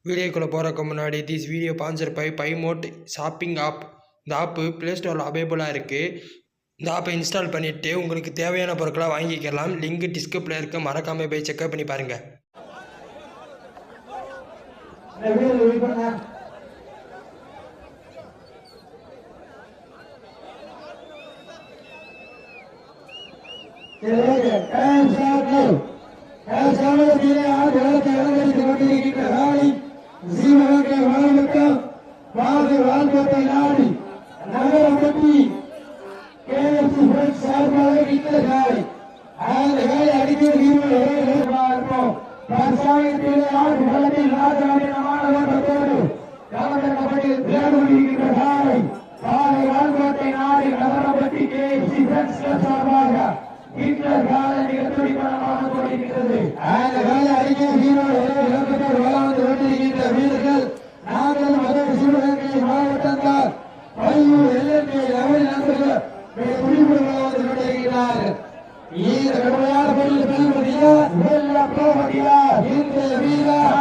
வீடியோக்குள்ளே போகிறதுக்கு முன்னாடி திஸ் வீடியோ ஸ்பான்சர் பை பைமோட் ஷாப்பிங் ஆப். இந்த ஆப்பு ப்ளே ஸ்டோரில் அவைலபிளாக இருக்குது. இந்த ஆப்பை இன்ஸ்டால் பண்ணிவிட்டு உங்களுக்கு தேவையான பொருட்களை வாங்கிக்கலாம். லிங்க் டிஸ்கிரிப்ஷனில் இருக்க, மறக்காமல் போய் செக்அப் பண்ணி பாருங்கள். ஜீவகங்கை மாவட்டம் வாழ்க்கை நாடு நகரப்பட்டி KFC ஃப்ரெண்ட்ஸ் சார்பாக இந்த காலை அந்த காலை அடிக்கடி இருக்கும். பஞ்சாயத்தில் ஆடு களத்தில் ராஜாவின் மாணவர்களோடு கலந்தப்பட்டு விளையாடுகின்ற காலை வாழ்க்கை நாடு நகரப்பட்டி KFC ஃப்ரெண்ட்ஸ் சார்பாக இந்த காலை நிகழ்ச்சி பணமாக கொண்டிருக்கிறது. அந்த காலை அடிக்கடி வீரர்கள் நாங்கள் மதுரை சிவகங்கை மாவட்டத்தால் பையூர் எல்என்ஏ லெவல் நண்பர்கள் குடிமுறைகளாக கொண்டிருக்கிறார்கள். இந்த கடுமையான பள்ளியில் பெறுவதியா வெள்ள போவதியா இந்த வீரர்கள்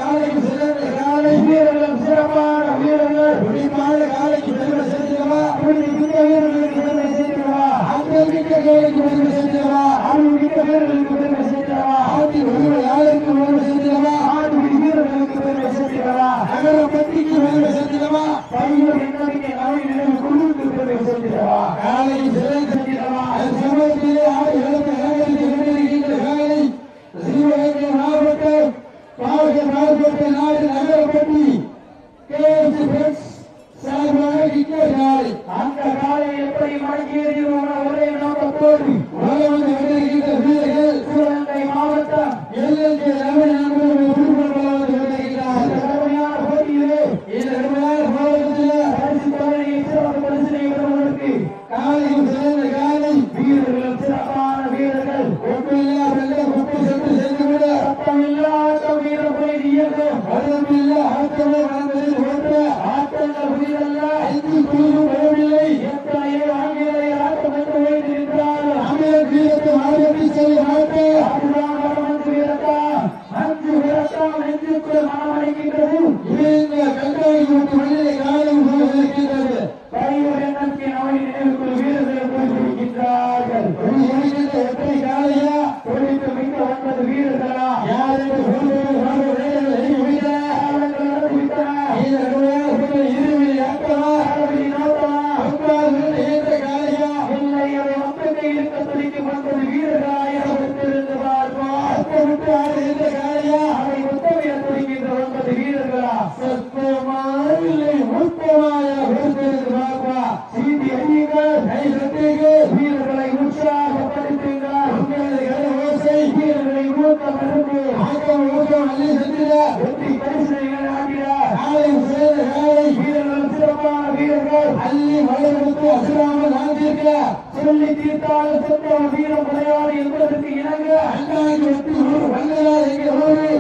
காலைக்கு சிறந்த காலை வீரர்கள் சிறப்பான வீரர்கள் குடிமான காலைக்கு பெருமை சேர்க்கிறவா வீரர்களுக்கு பெருமை சேர்க்கிறவா அங்கிட்ட காலைக்கு பெருமை சேர்க்கிறவா அவங்கிட்ட வீரர்களுக்கு பெருமை சேர்க்கிறவா ஆட்சி யாருக்கு பெருமை சேர்க்கிறவா ஆட்டு வீரர்களுக்கு பெருமை சேர்க்கிறவா நகரப்பட்டிக்கு பெருமை சேர்க்கிறவா பையூர் எண்ணறிக்கை நாளில் குழுவுக்கு பெருமை சேர்க்கிறவா காலைக்கு சிறை சேர்க்கிறவா சமூகத்திலே ஆடு இழந்த காலை சிவகங்கை மாவட்டம் வாழ்க்கை நாடு நகரப்பட்டி KFC ஃப்ரெண்ட்ஸ் சார்பாக இந்த காலை அந்த காலை எப்படி மடக்கியது ஒரே நோக்கத்தோடு உலகம் வருகின்ற வீரர்கள் சிவகங்கை மாவட்டம் எல்எல்கே லெவல் நண்பர்கள் உறுப்பினர்களாக வருகிறார். கடுமையான போட்டியிலே இந்த கடுமையான போராட்டத்திலே பரிசு தொகையை சிறப்பு பரிசினை பெறுவதற்கு காலையில் சிறந்த காலை வீரர்கள் சிறப்பான வீரர்கள் ஒப்பில்லா வெள்ள ஒப்பு சென்று சென்றுவிட சத்தமில்லா ஆட்டம் வீரர்களை இயக்கும் வருடமில்லா ஆட்டமே வளர்ந்ததில் ஒன்ற ஆட்டங்கள் புதிதல்ல ஐந்து குழுவும் வரவில்லை எத்தனையோ ஆங்கிலேய ஆட்டம் என்று வைத்திருக்கிறார்கள். அமீர் வீரத்தை மாவட்டி செல்வி ஆட்ட அதுதான் மனமஞ்சு வீரத்தா மஞ்சு வீரத்தா நெஞ்சுக்குள் மனமடைகின்றது. இந்த கல்காய் விட்டு வெளியே காலம் இருக்கின்றது. பையூர் எண்ணத்தின் அவளி நினைவுக்குள் வீரர்கள் போய்விடுகின்றார்கள். எத்தனை காலையா தொழிலுக்கு மிக்க 9 வீரர்களா யார் என்று வீரர்களை உற்சாகப்படுத்துங்கள். வீரர்களை ஊக்கப்படுத்து வெற்றி பரிசுகள் ஆகிறார். வீரர்கள் சிறப்பான வீரர்கள் அள்ளி வளர்த்து அசுராமல் ஆண்டிருக்கிறார். சொல்லி தீர்த்தாலும் சொந்த வீரம் விளையாடு என்பதற்கு இணங்க அண்ணாக்கு வெற்றி வந்ததால் எங்கள் ஊரு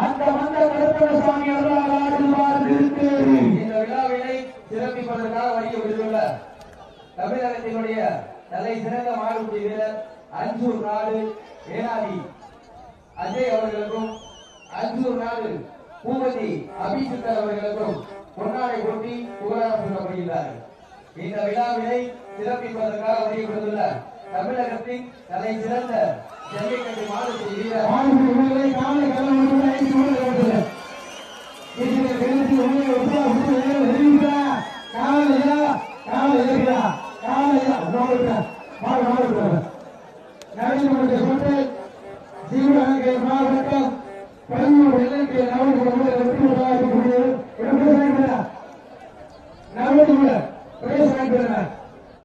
அந்த மந்த கருப்பணசாமி அவர்களால் இருக்கிறது. இந்த விழாவினை சிறப்பிப்பதற்காக வழங்கி விடுத்துள்ள தமிழகத்தினுடைய தலை சிறந்த மாடுபிடி வீரர் அஞ்சூர் நாடு ஏனாதி அஜய் அவர்களுக்கும் அஞ்சூர் நாடு பூபதி அபிசுத்தர் அவர்களுக்கும் பொன்னாடை போட்டி புகழாரம் சொல்லப்படுகிறார்கள். இந்த விழாவினை சிறப்பிப்பதற்காக வழங்கி விடுத்துள்ள தமிழகத்தின் தலை சிறந்த ஜல்லிக்கட்டு மாடுபிடி வீரர் ஜீவகங்கை